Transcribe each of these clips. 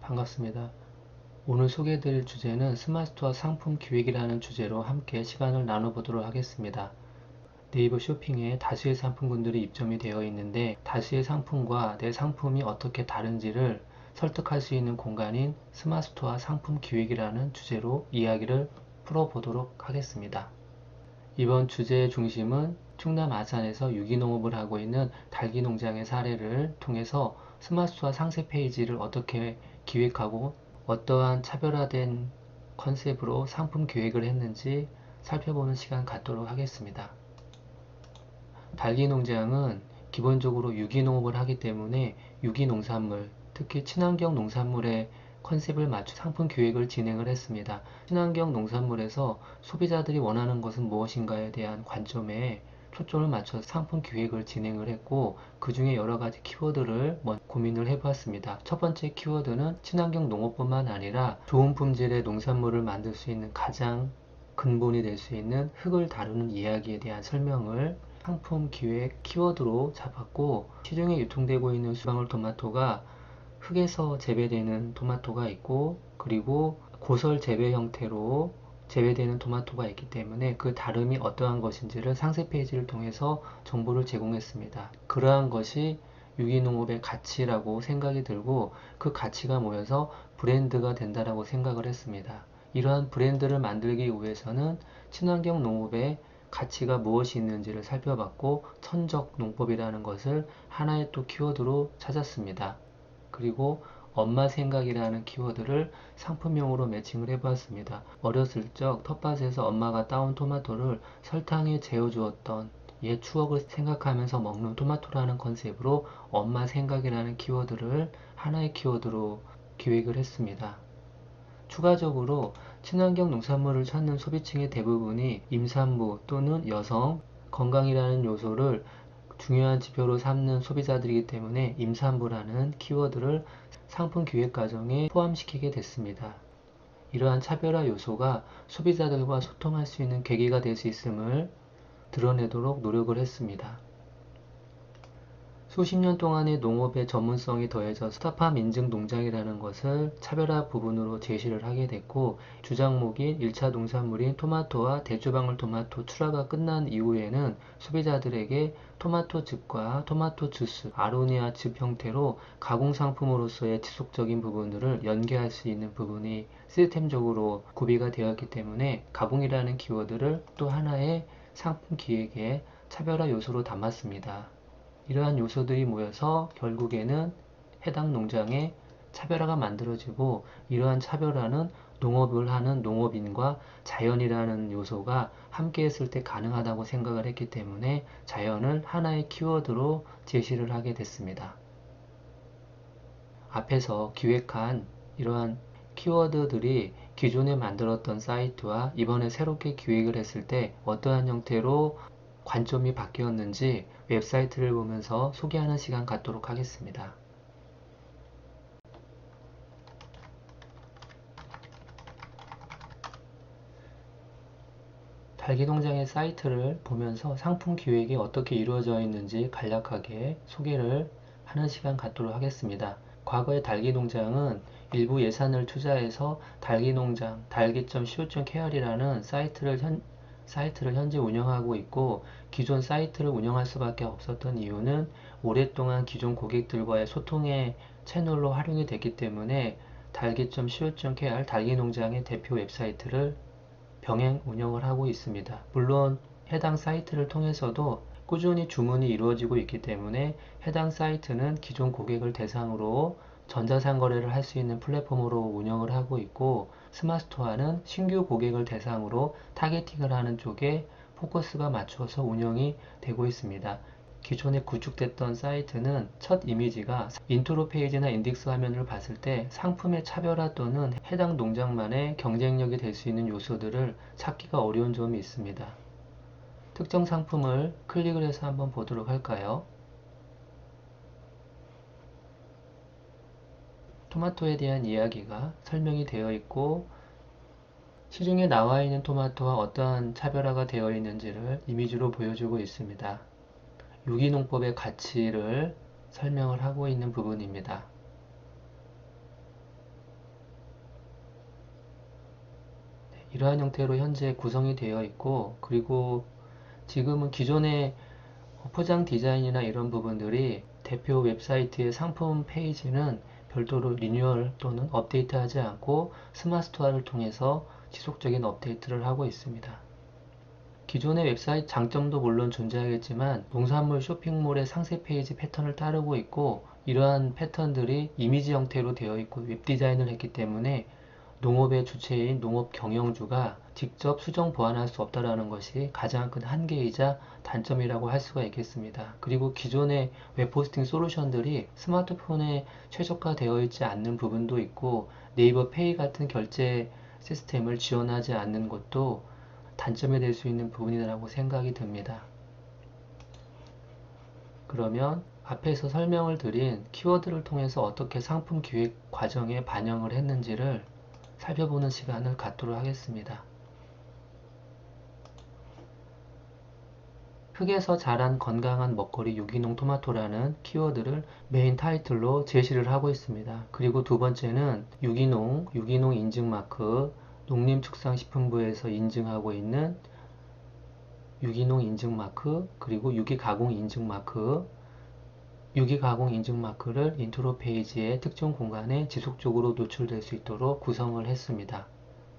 반갑습니다. 오늘 소개해드릴 주제는 스마트스토어 상품 기획이라는 주제로 함께 시간을 나눠보도록 하겠습니다. 네이버 쇼핑에 다수의 상품군들이 입점이 되어 있는데 다수의 상품과 내 상품이 어떻게 다른지를 설득할 수 있는 공간인 스마트스토어 상품 기획이라는 주제로 이야기를 풀어보도록 하겠습니다. 이번 주제의 중심은 충남 아산에서 유기농업을 하고 있는 닭이 농장의 사례를 통해서 스마트스토어 상세 페이지를 어떻게 기획하고 어떠한 차별화된 컨셉으로 상품 기획을 했는지 살펴보는 시간 갖도록 하겠습니다. 닭이 농장은 기본적으로 유기농업을 하기 때문에 유기농산물, 특히 친환경 농산물의 컨셉을 맞춘 상품 기획을 진행을 했습니다. 친환경 농산물에서 소비자들이 원하는 것은 무엇인가에 대한 관점에 초점을 맞춰 상품 기획을 진행을 했고, 그 중에 여러 가지 키워드를 먼저 고민을 해보았습니다. 첫 번째 키워드는 친환경 농업뿐만 아니라 좋은 품질의 농산물을 만들 수 있는 가장 근본이 될 수 있는 흙을 다루는 이야기에 대한 설명을 상품 기획 키워드로 잡았고, 시중에 유통되고 있는 수방울토마토가 흙에서 재배되는 토마토가 있고, 그리고 고설 재배 형태로 재배되는 토마토가 있기 때문에 그 다름이 어떠한 것인지를 상세 페이지를 통해서 정보를 제공했습니다. 그러한 것이 유기농업의 가치라고 생각이 들고, 그 가치가 모여서 브랜드가 된다라고 생각을 했습니다. 이러한 브랜드를 만들기 위해서는 친환경 농업의 가치가 무엇이 있는지를 살펴봤고, 천적 농법이라는 것을 하나의 또 키워드로 찾았습니다. 그리고 엄마 생각이라는 키워드를 상품명으로 매칭을 해보았습니다. 어렸을 적 텃밭에서 엄마가 따온 토마토를 설탕에 재워주었던 옛 추억을 생각하면서 먹는 토마토라는 컨셉으로 엄마 생각이라는 키워드를 하나의 키워드로 기획을 했습니다. 추가적으로 친환경 농산물을 찾는 소비층의 대부분이 임산부 또는 여성, 건강이라는 요소를 중요한 지표로 삼는 소비자들이기 때문에 임산부라는 키워드를 상품 기획 과정에 포함시키게 됐습니다. 이러한 차별화 요소가 소비자들과 소통할 수 있는 계기가 될 수 있음을 드러내도록 노력을 했습니다. 수십 년 동안의 농업의 전문성이 더해져 스타팜 인증 농장이라는 것을 차별화 부분으로 제시를 하게 됐고, 주작목인 1차 농산물인 토마토와 대추방울토마토 출하가 끝난 이후에는 소비자들에게 토마토즙과 토마토 주스, 아로니아즙 형태로 가공상품으로서의 지속적인 부분들을 연계할 수 있는 부분이 시스템적으로 구비가 되었기 때문에 가공이라는 키워드를 또 하나의 상품 기획의 차별화 요소로 담았습니다. 이러한 요소들이 모여서 결국에는 해당 농장의 차별화가 만들어지고, 이러한 차별화는 농업을 하는 농업인과 자연이라는 요소가 함께 했을 때 가능하다고 생각을 했기 때문에 자연을 하나의 키워드로 제시를 하게 됐습니다. 앞에서 기획한 이러한 키워드들이 기존에 만들었던 사이트와 이번에 새롭게 기획을 했을 때 어떠한 형태로 관점이 바뀌었는지 웹사이트를 보면서 소개하는 시간 갖도록 하겠습니다. 닭이농장의 사이트를 보면서 상품 기획이 어떻게 이루어져 있는지 간략하게 소개를 하는 시간 갖도록 하겠습니다. 과거의 닭이농장은 일부 예산을 투자해서 닭이농장, 달기.co.kr이라는 사이트를 현재 운영하고 있고, 기존 사이트를 운영할 수밖에 없었던 이유는 오랫동안 기존 고객들과의 소통의 채널로 활용이 됐기 때문에 달기.co.kr 닭이농장의 대표 웹사이트를 병행 운영을 하고 있습니다. 물론 해당 사이트를 통해서도 꾸준히 주문이 이루어지고 있기 때문에 해당 사이트는 기존 고객을 대상으로 전자상거래를 할 수 있는 플랫폼으로 운영을 하고 있고, 스마트스토어는 신규 고객을 대상으로 타겟팅을 하는 쪽에 포커스가 맞춰서 운영이 되고 있습니다. 기존에 구축됐던 사이트는 첫 이미지가 인트로 페이지나 인덱스 화면을 봤을 때 상품의 차별화 또는 해당 농장만의 경쟁력이 될 수 있는 요소들을 찾기가 어려운 점이 있습니다. 특정 상품을 클릭을 해서 한번 보도록 할까요? 토마토에 대한 이야기가 설명이 되어 있고, 시중에 나와 있는 토마토와 어떠한 차별화가 되어 있는지를 이미지로 보여주고 있습니다. 유기농법의 가치를 설명을 하고 있는 부분입니다. 이러한 형태로 현재 구성이 되어 있고, 그리고 지금은 기존의 포장 디자인이나 이런 부분들이 대표 웹사이트의 상품 페이지는 별도로 리뉴얼 또는 업데이트하지 않고 스마트스토어를 통해서 지속적인 업데이트를 하고 있습니다. 기존의 웹사이트 장점도 물론 존재하겠지만 농산물 쇼핑몰의 상세 페이지 패턴을 따르고 있고, 이러한 패턴들이 이미지 형태로 되어 있고 웹 디자인을 했기 때문에 농업의 주체인 농업 경영주가 직접 수정 보완할 수 없다는 것이 가장 큰 한계이자 단점이라고 할 수가 있겠습니다. 그리고 기존의 웹호스팅 솔루션들이 스마트폰에 최적화되어 있지 않는 부분도 있고, 네이버 페이 같은 결제 시스템을 지원하지 않는 것도 단점이 될 수 있는 부분이라고 생각이 듭니다. 그러면 앞에서 설명을 드린 키워드를 통해서 어떻게 상품 기획 과정에 반영을 했는지를 살펴보는 시간을 갖도록 하겠습니다. 흙에서 자란 건강한 먹거리 유기농 토마토라는 키워드를 메인 타이틀로 제시를 하고 있습니다. 그리고 두 번째는 유기농 인증 마크, 농림축산식품부에서 인증하고 있는 유기농 인증 마크, 그리고 유기가공 인증 마크, 유기가공 인증 마크를 인트로 페이지의 특정 공간에 지속적으로 노출될 수 있도록 구성을 했습니다.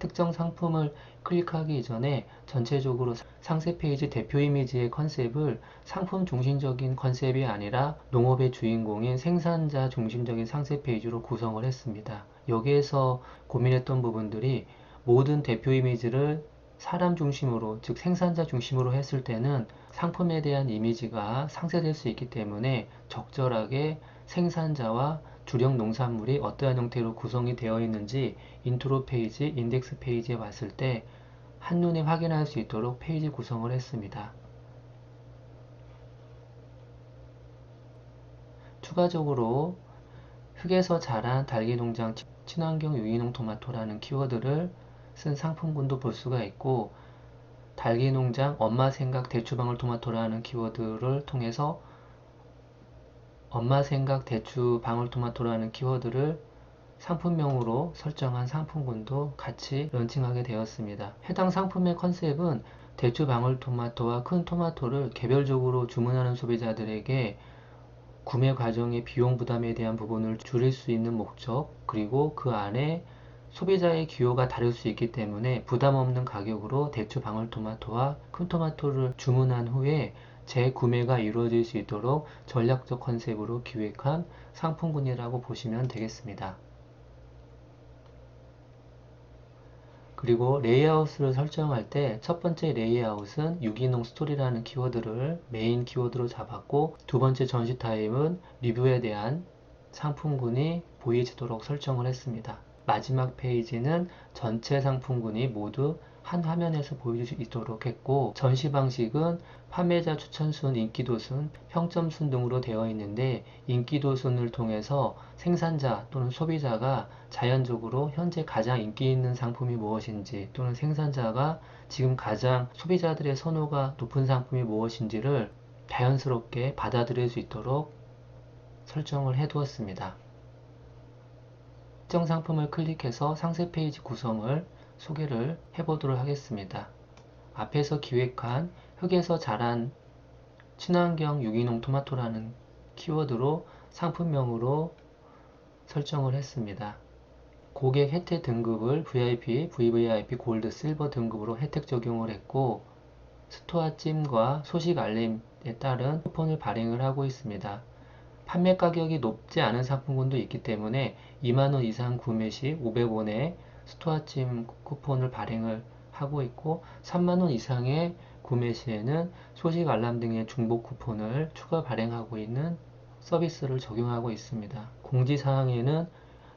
특정 상품을 클릭하기 이전에 전체적으로 상세 페이지 대표 이미지의 컨셉을 상품 중심적인 컨셉이 아니라 농업의 주인공인 생산자 중심적인 상세 페이지로 구성을 했습니다. 여기에서 고민했던 부분들이 모든 대표 이미지를 사람 중심으로, 즉 생산자 중심으로 했을 때는 상품에 대한 이미지가 상쇄될 수 있기 때문에 적절하게 생산자와 주력 농산물이 어떠한 형태로 구성이 되어 있는지 인트로 페이지, 인덱스 페이지에 왔을 때 한눈에 확인할 수 있도록 페이지 구성을 했습니다. 추가적으로 흙에서 자란 달기농장 친환경 유기농 토마토라는 키워드를 쓴 상품군도 볼 수가 있고, 달기농장 엄마 생각 대추방울토마토라는 키워드를 통해서 엄마 생각 대추 방울토마토라는 키워드를 상품명으로 설정한 상품군도 같이 런칭하게 되었습니다. 해당 상품의 컨셉은 대추 방울토마토와 큰 토마토를 개별적으로 주문하는 소비자들에게 구매 과정의 비용 부담에 대한 부분을 줄일 수 있는 목적, 그리고 그 안에 소비자의 기호가 다를 수 있기 때문에 부담 없는 가격으로 대추 방울토마토와 큰 토마토를 주문한 후에 재구매가 이루어질 수 있도록 전략적 컨셉으로 기획한 상품군이라고 보시면 되겠습니다. 그리고 레이아웃을 설정할 때 첫 번째 레이아웃은 유기농 스토리라는 키워드를 메인 키워드로 잡았고, 두 번째 전시 타입은 리뷰에 대한 상품군이 보이지도록 설정을 했습니다. 마지막 페이지는 전체 상품군이 모두 한 화면에서 보여줄 수 있도록 했고, 전시 방식은 판매자 추천순, 인기도순, 평점순 등으로 되어 있는데, 인기도순을 통해서 생산자 또는 소비자가 자연적으로 현재 가장 인기 있는 상품이 무엇인지, 또는 생산자가 지금 가장 소비자들의 선호가 높은 상품이 무엇인지를 자연스럽게 받아들일 수 있도록 설정을 해 두었습니다. 특정 상품을 클릭해서 상세 페이지 구성을 소개를 해보도록 하겠습니다. 앞에서 기획한 흙에서 자란 친환경 유기농 토마토라는 키워드로 상품명으로 설정을 했습니다. 고객 혜택 등급을 VIP, VVIP, 골드, 실버 등급으로 혜택 적용을 했고, 스토어 찜과 소식 알림에 따른 쿠폰을 발행을 하고 있습니다. 판매 가격이 높지 않은 상품군도 있기 때문에 2만원 이상 구매 시 500원의 스토어찜 쿠폰을 발행을 하고 있고, 3만원 이상의 구매 시에는 소식 알람 등의 중복 쿠폰을 추가 발행하고 있는 서비스를 적용하고 있습니다. 공지사항에는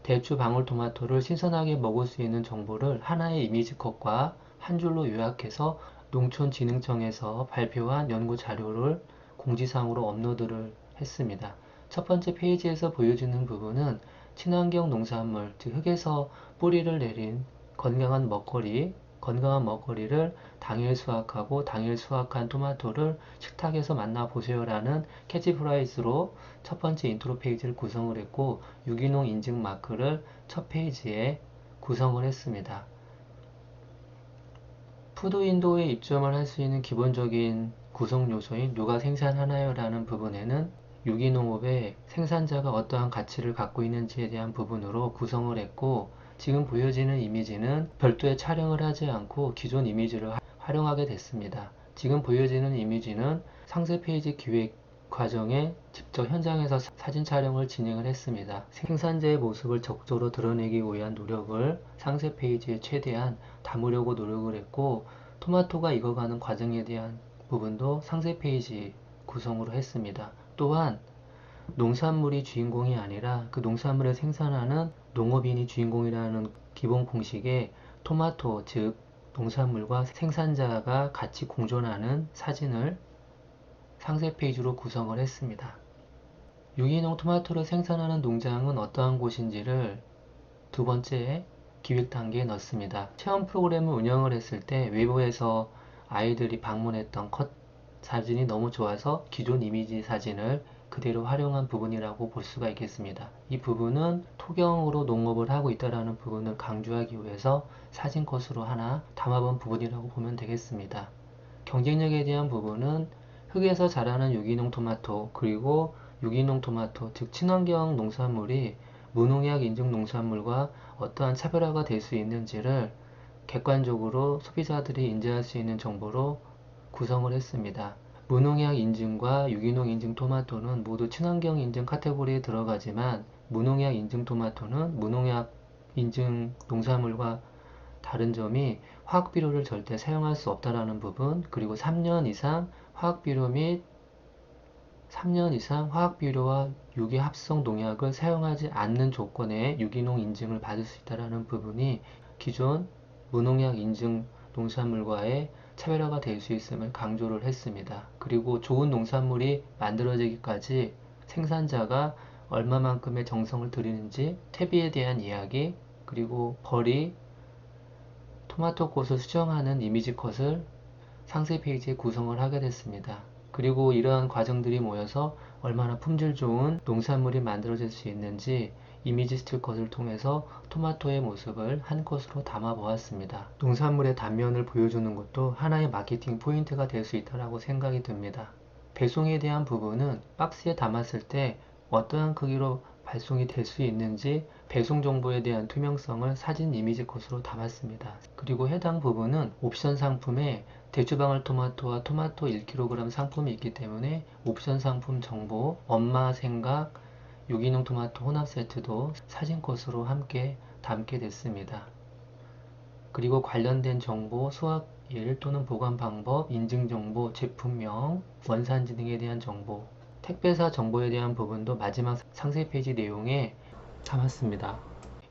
대추 방울토마토를 신선하게 먹을 수 있는 정보를 하나의 이미지 컷과 한 줄로 요약해서 농촌진흥청에서 발표한 연구 자료를 공지사항으로 업로드를 했습니다. 첫 번째 페이지에서 보여주는 부분은 친환경 농산물, 즉 흙에서 뿌리를 내린 건강한 먹거리를 당일 수확하고 당일 수확한 토마토를 식탁에서 만나보세요라는 캐치프라이즈로 첫 번째 인트로 페이지를 구성을 했고, 유기농 인증 마크를 첫 페이지에 구성을 했습니다. 푸드 윈도우에 입점을 할 수 있는 기본적인 구성 요소인 누가 생산하나요? 라는 부분에는 유기농업의 생산자가 어떠한 가치를 갖고 있는지에 대한 부분으로 구성을 했고, 지금 보여지는 이미지는 별도의 촬영을 하지 않고 기존 이미지를 활용하게 됐습니다. 지금 보여지는 이미지는 상세 페이지 기획 과정에 직접 현장에서 사진 촬영을 진행을 했습니다. 생산자의 모습을 적극적으로 드러내기 위한 노력을 상세 페이지에 최대한 담으려고 노력을 했고, 토마토가 익어가는 과정에 대한 부분도 상세 페이지 구성으로 했습니다. 또한 농산물이 주인공이 아니라 그 농산물을 생산하는 농업인이 주인공이라는 기본 공식에 토마토, 즉 농산물과 생산자가 같이 공존하는 사진을 상세 페이지로 구성을 했습니다. 유기농 토마토를 생산하는 농장은 어떠한 곳인지를 두 번째 기획 단계에 넣습니다. 체험 프로그램을 운영을 했을 때 외부에서 아이들이 방문했던 컷 사진이 너무 좋아서 기존 이미지 사진을 그대로 활용한 부분이라고 볼 수가 있겠습니다. 이 부분은 토경으로 농업을 하고 있다는 부분을 강조하기 위해서 사진 컷으로 하나 담아본 부분이라고 보면 되겠습니다. 경쟁력에 대한 부분은 흙에서 자라는 유기농 토마토, 그리고 유기농 토마토, 즉 친환경 농산물이 무농약 인증 농산물과 어떠한 차별화가 될 수 있는지를 객관적으로 소비자들이 인지할 수 있는 정보로 구성을 했습니다. 무농약 인증과 유기농 인증 토마토는 모두 친환경 인증 카테고리에 들어가지만, 무농약 인증 토마토는 무농약 인증 농산물과 다른 점이 화학비료를 절대 사용할 수 없다라는 부분, 그리고 3년 이상 화학비료 및 3년 이상 화학비료와 유기합성 농약을 사용하지 않는 조건에 유기농 인증을 받을 수 있다는 부분이 기존 무농약 인증 농산물과의 차별화가 될 수 있음을 강조를 했습니다. 그리고 좋은 농산물이 만들어지기까지 생산자가 얼마만큼의 정성을 들이는지 퇴비에 대한 이야기, 그리고 벌이 토마토 꽃을 수정하는 이미지 컷을 상세 페이지에 구성을 하게 됐습니다. 그리고 이러한 과정들이 모여서 얼마나 품질 좋은 농산물이 만들어질 수 있는지 이미지 스틸 컷을 통해서 토마토의 모습을 한 컷으로 담아 보았습니다. 농산물의 단면을 보여주는 것도 하나의 마케팅 포인트가 될 수 있다고 생각이 듭니다. 배송에 대한 부분은 박스에 담았을 때 어떠한 크기로 발송이 될 수 있는지 배송 정보에 대한 투명성을 사진 이미지 컷으로 담았습니다. 그리고 해당 부분은 옵션 상품에 대추방울토마토와 토마토 1kg 상품이 있기 때문에 옵션 상품 정보, 엄마 생각, 유기농 토마토 혼합 세트도 사진 컷으로 함께 담게 됐습니다. 그리고 관련된 정보, 수확일 또는 보관 방법, 인증 정보, 제품명, 원산지 등에 대한 정보, 택배사 정보에 대한 부분도 마지막 상세 페이지 내용에 담았습니다.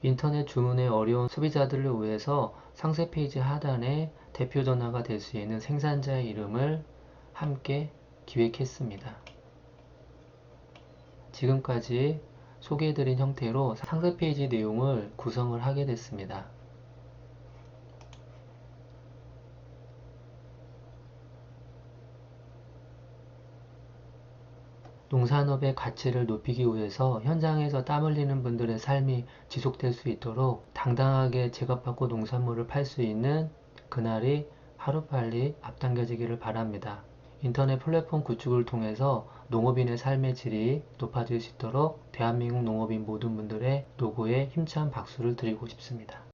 인터넷 주문에 어려운 소비자들을 위해서 상세 페이지 하단에 대표 전화가 될 수 있는 생산자의 이름을 함께 기획했습니다. 지금까지 소개해드린 형태로 상세 페이지 내용을 구성을 하게 됐습니다. 농산업의 가치를 높이기 위해서 현장에서 땀 흘리는 분들의 삶이 지속될 수 있도록 당당하게 제값받고 농산물을 팔 수 있는 그날이 하루빨리 앞당겨지기를 바랍니다. 인터넷 플랫폼 구축을 통해서 농업인의 삶의 질이 높아질 수 있도록 대한민국 농업인 모든 분들의 노고에 힘찬 박수를 드리고 싶습니다.